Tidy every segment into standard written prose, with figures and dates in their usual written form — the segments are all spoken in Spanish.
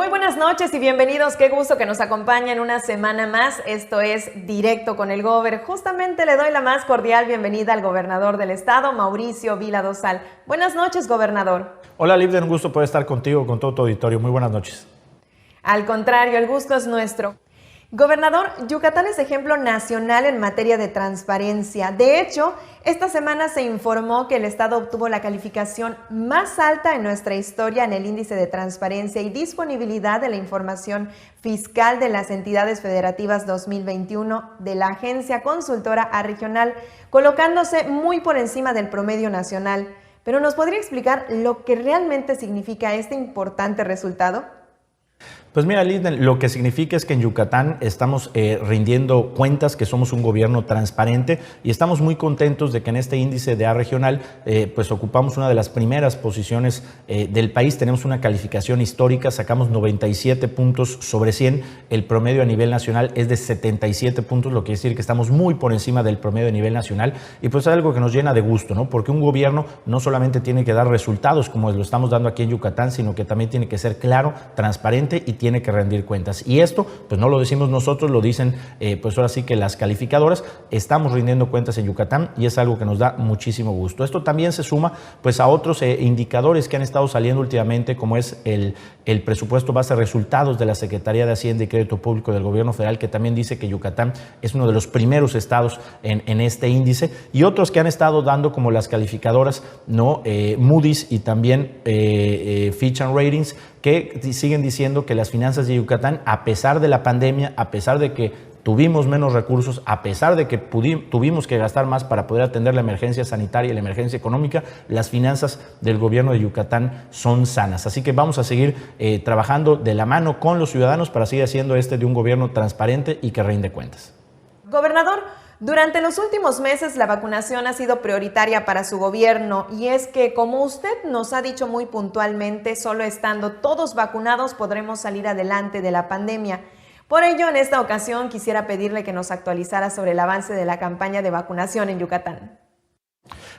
Muy buenas noches y bienvenidos. Qué gusto que nos acompañen una semana más. Esto es Directo con el Gober. Justamente le doy la más cordial bienvenida al gobernador del estado, Mauricio Vila Dosal. Buenas noches, gobernador. Hola, Livden, un gusto poder estar contigo, con todo tu auditorio. Muy buenas noches. Al contrario, el gusto es nuestro. Gobernador, Yucatán es ejemplo nacional en materia de transparencia. De hecho, esta semana se informó que el estado obtuvo la calificación más alta en nuestra historia en el índice de transparencia y disponibilidad de la información fiscal de las entidades federativas 2021 de la agencia consultora A-Regional, colocándose muy por encima del promedio nacional. Pero ¿nos podría explicar lo que realmente significa este importante resultado? Pues mira, Livden, lo que significa es que en Yucatán estamos rindiendo cuentas, que somos un gobierno transparente y estamos muy contentos de que en este índice de A-Regional pues ocupamos una de las primeras posiciones del país. Tenemos una calificación histórica, sacamos 97 puntos sobre 100. El promedio a nivel nacional es de 77 puntos, lo que quiere decir que estamos muy por encima del promedio a nivel nacional y pues es algo que nos llena de gusto, ¿no? Porque un gobierno no solamente tiene que dar resultados como lo estamos dando aquí en Yucatán, sino que también tiene que ser claro, transparente y tiene que rendir cuentas. Y esto, pues no lo decimos nosotros, lo dicen pues ahora sí que las calificadoras. Estamos rindiendo cuentas en Yucatán y es algo que nos da muchísimo gusto. Esto también se suma pues a otros indicadores que han estado saliendo últimamente, como es el presupuesto base de resultados de la Secretaría de Hacienda y Crédito Público del Gobierno Federal, que también dice que Yucatán es uno de los primeros estados en este índice, y otros que han estado dando como las calificadoras, ¿no? Moody's y también Fitch and Ratings, que siguen diciendo que las finanzas de Yucatán, a pesar de la pandemia, a pesar de que tuvimos menos recursos, a pesar de que tuvimos que gastar más para poder atender la emergencia sanitaria y la emergencia económica, las finanzas del gobierno de Yucatán son sanas. Así que vamos a seguir trabajando de la mano con los ciudadanos para seguir haciendo de un gobierno transparente y que rinde cuentas. Gobernador, durante los últimos meses la vacunación ha sido prioritaria para su gobierno y es que, como usted nos ha dicho muy puntualmente, solo estando todos vacunados podremos salir adelante de la pandemia. Por ello, en esta ocasión quisiera pedirle que nos actualizara sobre el avance de la campaña de vacunación en Yucatán.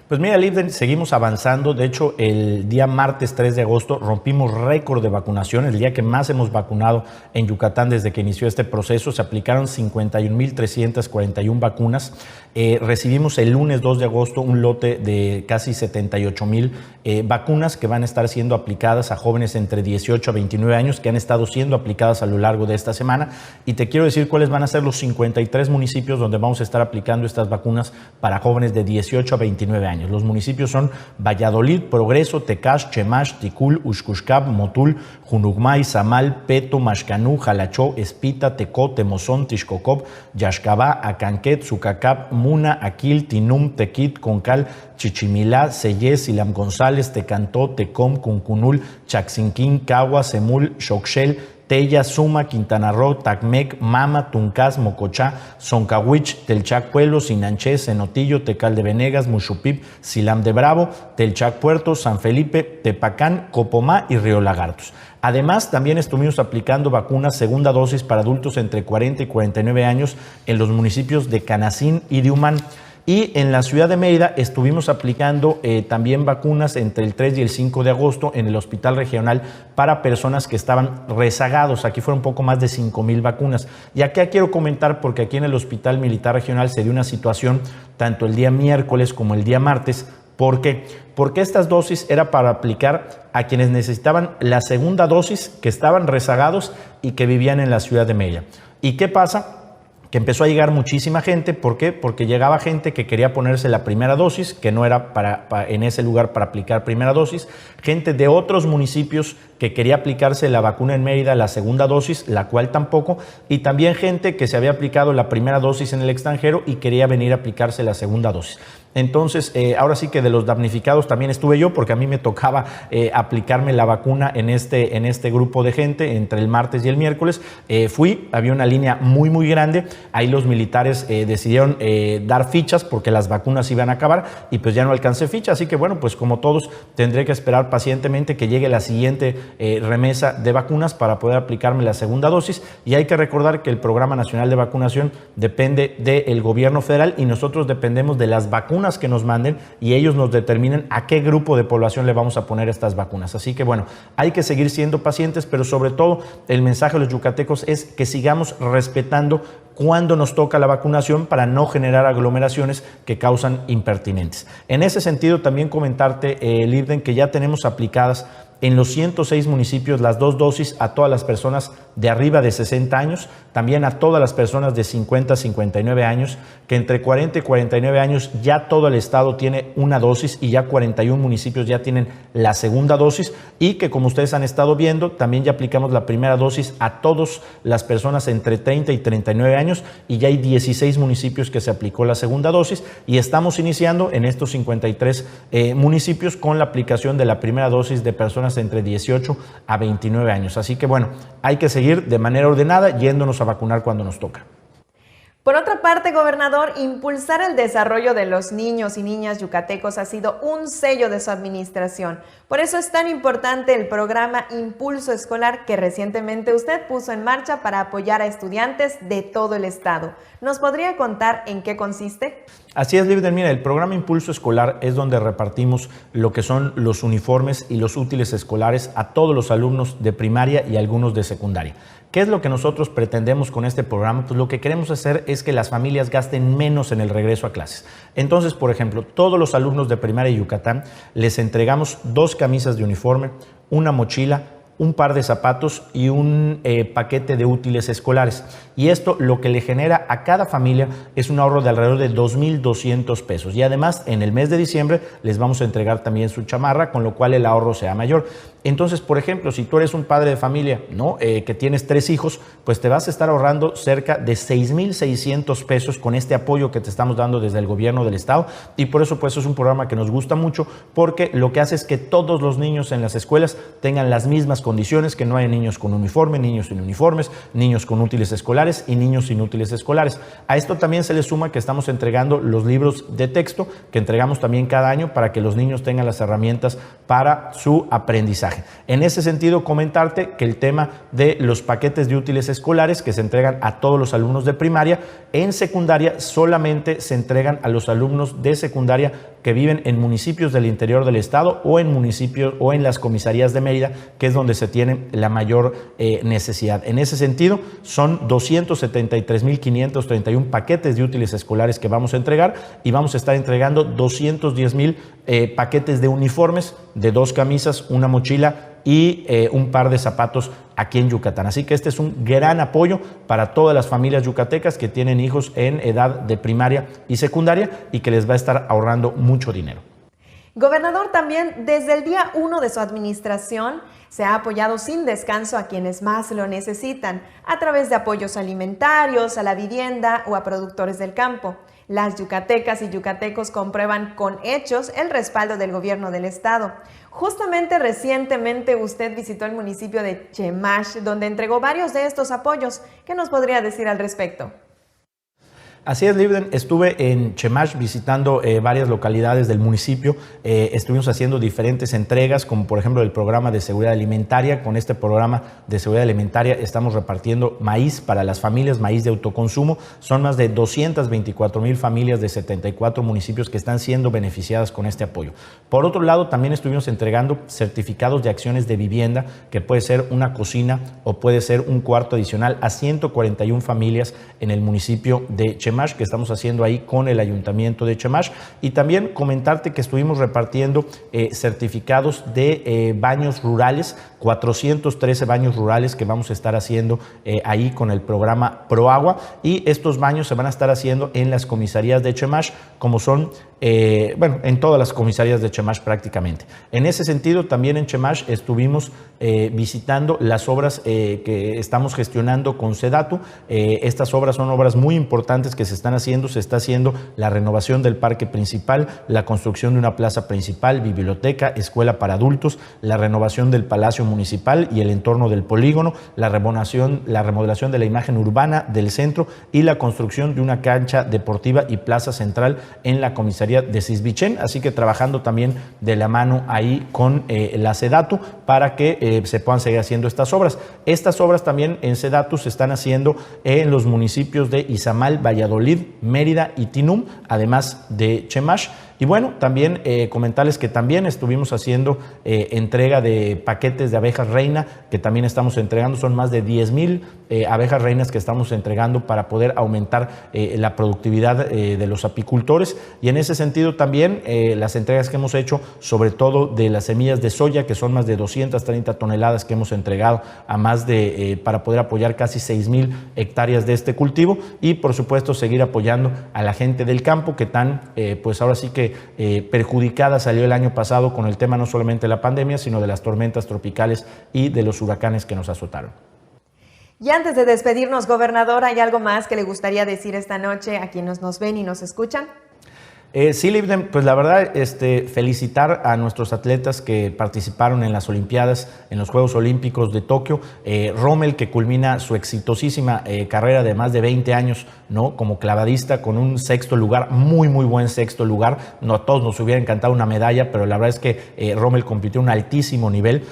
Pues mira, Livden, seguimos avanzando. De hecho, el día martes 3 de agosto rompimos récord de vacunación, el día que más hemos vacunado en Yucatán desde que inició este proceso. Se aplicaron 51,341 vacunas. Recibimos el lunes 2 de agosto un lote de casi 78,000 vacunas que van a estar siendo aplicadas a jóvenes entre 18 a 29 años, que han estado siendo aplicadas a lo largo de esta semana. Y te quiero decir cuáles van a ser los 53 municipios donde vamos a estar aplicando estas vacunas para jóvenes de 18 a 29 años. Los municipios son Valladolid, Progreso, Tecash, Chemash, Ticul, Uxcuxcab, Motul, Junucmay, Samal, Peto, Maxcanú, Jalachó, Espita, Tecó, Temozón, Tixcocop, Yaxcabá, Acanquet, Zucacab, Muna, Aquil, Tinum, Tequit, Concal, Chichimilá, Sellés, Ilam González, Tecantó, Tecom, Cuncunul, Chaxinquín, Cagua, Semul, Xochel, Tella, Suma, Quintana Roo, Tacmec, Mama, Tuncás, Mocochá, Zoncahuich, Telchac Pueblo, Sinanché, Cenotillo, Tecal de Venegas, Muxupip, Silam de Bravo, Telchac Puerto, San Felipe, Tepacán, Copomá y Río Lagartos. Además, también estuvimos aplicando vacunas segunda dosis para adultos entre 40 y 49 años en los municipios de Canacín y de Humán. Y en la ciudad de Mérida estuvimos aplicando también vacunas entre el 3 y el 5 de agosto en el hospital regional para personas que estaban rezagados. Aquí fueron un poco más de 5,000 vacunas. Y aquí quiero comentar, porque aquí en el hospital militar regional se dio una situación tanto el día miércoles como el día martes. ¿Por qué? Porque estas dosis era para aplicar a quienes necesitaban la segunda dosis, que estaban rezagados y que vivían en la ciudad de Mérida. ¿Y qué pasa? Que empezó a llegar muchísima gente. ¿Por qué? Porque llegaba gente que quería ponerse la primera dosis, que no era en ese lugar para aplicar primera dosis, gente de otros municipios que quería aplicarse la vacuna en Mérida, la segunda dosis, la cual tampoco, y también gente que se había aplicado la primera dosis en el extranjero y quería venir a aplicarse la segunda dosis. Entonces, ahora sí que de los damnificados también estuve yo, porque a mí me tocaba aplicarme la vacuna en este grupo de gente entre el martes y el miércoles. Había una línea muy, muy grande. Ahí los militares decidieron dar fichas porque las vacunas iban a acabar y pues ya no alcancé ficha. Así que bueno, pues como todos, tendré que esperar pacientemente que llegue la siguiente remesa de vacunas para poder aplicarme la segunda dosis. Y hay que recordar que el Programa Nacional de Vacunación depende del gobierno federal y nosotros dependemos de las vacunas vacunas que nos manden y ellos nos determinen a qué grupo de población le vamos a poner estas vacunas. Así que bueno, hay que seguir siendo pacientes, pero sobre todo el mensaje de los yucatecos es que sigamos respetando cuando nos toca la vacunación para no generar aglomeraciones que causan impertinentes. En ese sentido, también comentarte, Libden, que ya tenemos aplicadas en los 106 municipios las 2 dosis a todas las personas de arriba de 60 años, también a todas las personas de 50 a 59 años, que entre 40 y 49 años ya todo el estado tiene una dosis y ya 41 municipios ya tienen la segunda dosis, y que, como ustedes han estado viendo, también ya aplicamos la primera dosis a todas las personas entre 30 y 39 años y ya hay 16 municipios que se aplicó la segunda dosis, y estamos iniciando en estos 53 municipios con la aplicación de la primera dosis de personas entre 18 a 29 años. Así que bueno, hay que seguir de manera ordenada yéndonos a vacunar cuando nos toca. Por otra parte, gobernador, impulsar el desarrollo de los niños y niñas yucatecos ha sido un sello de su administración. Por eso es tan importante el programa Impulso Escolar que recientemente usted puso en marcha para apoyar a estudiantes de todo el estado. ¿Nos podría contar en qué consiste? Así es, Libden. Mira, el programa Impulso Escolar es donde repartimos lo que son los uniformes y los útiles escolares a todos los alumnos de primaria y algunos de secundaria. ¿Qué es lo que nosotros pretendemos con este programa? Pues lo que queremos hacer es que las familias gasten menos en el regreso a clases. Entonces, por ejemplo, todos los alumnos de primaria de Yucatán les entregamos 2 camisas de uniforme, una mochila, un par de zapatos y un paquete de útiles escolares. Y esto lo que le genera a cada familia es un ahorro de alrededor de 2,200 pesos. Y además, en el mes de diciembre les vamos a entregar también su chamarra, con lo cual el ahorro sea mayor. Entonces, por ejemplo, si tú eres un padre de familia, ¿no? Que tienes 3 hijos, pues te vas a estar ahorrando cerca de 6,600 pesos con este apoyo que te estamos dando desde el gobierno del estado. Y por eso, pues, es un programa que nos gusta mucho, porque lo que hace es que todos los niños en las escuelas tengan las mismas condiciones, que no haya niños con uniforme, niños sin uniformes, niños con útiles escolares y niños sin útiles escolares. A esto también se le suma que estamos entregando los libros de texto que entregamos también cada año para que los niños tengan las herramientas para su aprendizaje. En ese sentido, comentarte que el tema de los paquetes de útiles escolares que se entregan a todos los alumnos de primaria, en secundaria solamente se entregan a los alumnos de secundaria que viven en municipios del interior del estado o en municipios o en las comisarías de Mérida, que es donde se tiene la mayor necesidad. En ese sentido, son 273,531 paquetes de útiles escolares que vamos a entregar, y vamos a estar entregando 210,000 paquetes de uniformes, de 2 camisas, una mochila y un par de zapatos aquí en Yucatán. Así que este es un gran apoyo para todas las familias yucatecas que tienen hijos en edad de primaria y secundaria y que les va a estar ahorrando mucho dinero. Gobernador, también desde el día 1 de su administración se ha apoyado sin descanso a quienes más lo necesitan a través de apoyos alimentarios, a la vivienda o a productores del campo. Las yucatecas y yucatecos comprueban con hechos el respaldo del gobierno del estado. Justamente recientemente usted visitó el municipio de Chemash, donde entregó varios de estos apoyos. ¿Qué nos podría decir al respecto? Así es, Libden. Estuve en Chemash visitando varias localidades del municipio. Estuvimos haciendo diferentes entregas, como por ejemplo el programa de seguridad alimentaria. Con este programa de seguridad alimentaria estamos repartiendo maíz para las familias, maíz de autoconsumo. Son más de 224,000 familias de 74 municipios que están siendo beneficiadas con este apoyo. Por otro lado, también estuvimos entregando certificados de acciones de vivienda, que puede ser una cocina o puede ser un cuarto adicional, a 141 familias en el municipio de Chemash, que estamos haciendo ahí con el ayuntamiento de Chemash. Y también comentarte que estuvimos repartiendo certificados de baños rurales, 413 baños rurales que vamos a estar haciendo ahí con el programa ProAgua, y estos baños se van a estar haciendo en las comisarías de Chemash, como son en todas las comisarías de Chemash prácticamente. En ese sentido, también en Chemash estuvimos visitando las obras que estamos gestionando con SEDATU. Estas obras son obras muy importantes que se están haciendo. Se está haciendo la renovación del parque principal, la construcción de una plaza principal, biblioteca, escuela para adultos, la renovación del palacio municipal y el entorno del polígono, la remodelación de la imagen urbana del centro y la construcción de una cancha deportiva y plaza central en la comisaría de Cisbichén. Así que trabajando también de la mano ahí con la SEDATU para que se puedan seguir haciendo estas obras. Estas obras también en SEDATU se están haciendo en los municipios de Izamal, Valladolid Valladolid, Mérida y Tinum, además de Chemash. Y bueno, también comentarles que también estuvimos haciendo entrega de paquetes de abejas reina, que también estamos entregando. Son más de 10,000 abejas reinas que estamos entregando para poder aumentar la productividad de los apicultores. Y en ese sentido también las entregas que hemos hecho, sobre todo de las semillas de soya, que son más de 230 toneladas que hemos entregado a más de, para poder apoyar casi 6,000 hectáreas de este cultivo. Y por supuesto seguir apoyando a la gente del campo que tan, pues ahora sí que perjudicada salió el año pasado con el tema no solamente de la pandemia, sino de las tormentas tropicales y de los huracanes que nos azotaron. Y antes de despedirnos, gobernador, ¿hay algo más que le gustaría decir esta noche a quienes nos ven y nos escuchan? Sí, Livden, pues la verdad, felicitar a nuestros atletas que participaron en las Olimpiadas, en los Juegos Olímpicos de Tokio. Rommel, que culmina su exitosísima carrera de más de 20 años, ¿no?, como clavadista, con un sexto lugar, muy buen sexto lugar. No a todos nos hubiera encantado una medalla, pero la verdad es que Rommel compitió a un altísimo nivel.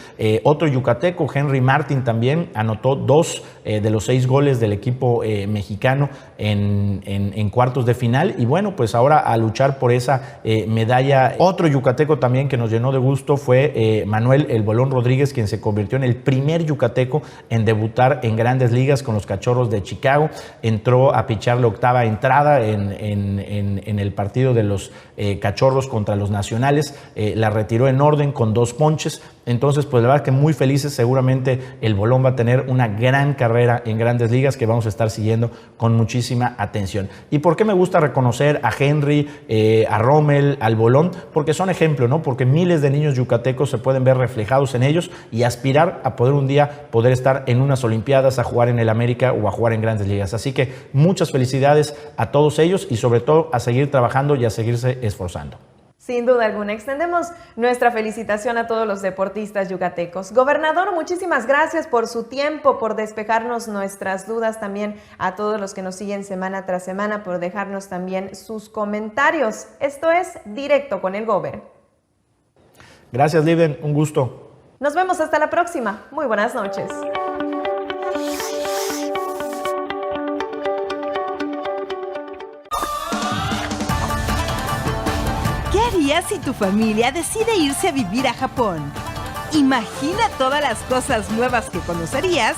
Otro yucateco, Henry Martin, también anotó 2 de los 6 goles del equipo mexicano en cuartos de final. Y bueno, pues ahora a luchar por esa medalla. Otro yucateco también que nos llenó de gusto fue Manuel El Bolón Rodríguez, quien se convirtió en el primer yucateco en debutar en Grandes Ligas con los Cachorros de Chicago. Entró a pichar la 8ª entrada en el partido de los Cachorros contra los Nacionales. La retiró en orden con 2 ponches. Entonces, pues la verdad que muy felices. Seguramente el Bolón va a tener una gran carrera en Grandes Ligas que vamos a estar siguiendo con muchísima atención. ¿Y por qué me gusta reconocer a Henry, a Rommel, al Bolón? Porque son ejemplo, ¿no? Porque miles de niños yucatecos se pueden ver reflejados en ellos y aspirar a poder un día poder estar en unas Olimpiadas, a jugar en el América o a jugar en Grandes Ligas. Así que muchas felicidades a todos ellos y sobre todo a seguir trabajando y a seguirse esforzando. Sin duda alguna, extendemos nuestra felicitación a todos los deportistas yucatecos. Gobernador, muchísimas gracias por su tiempo, por despejarnos nuestras dudas, también a todos los que nos siguen semana tras semana, por dejarnos también sus comentarios. Esto es Directo con el Gober. Gracias, Livden, un gusto. Nos vemos hasta la próxima. Muy buenas noches. ¿Qué harías si tu familia decide irse a vivir a Japón? Imagina todas las cosas nuevas que conocerías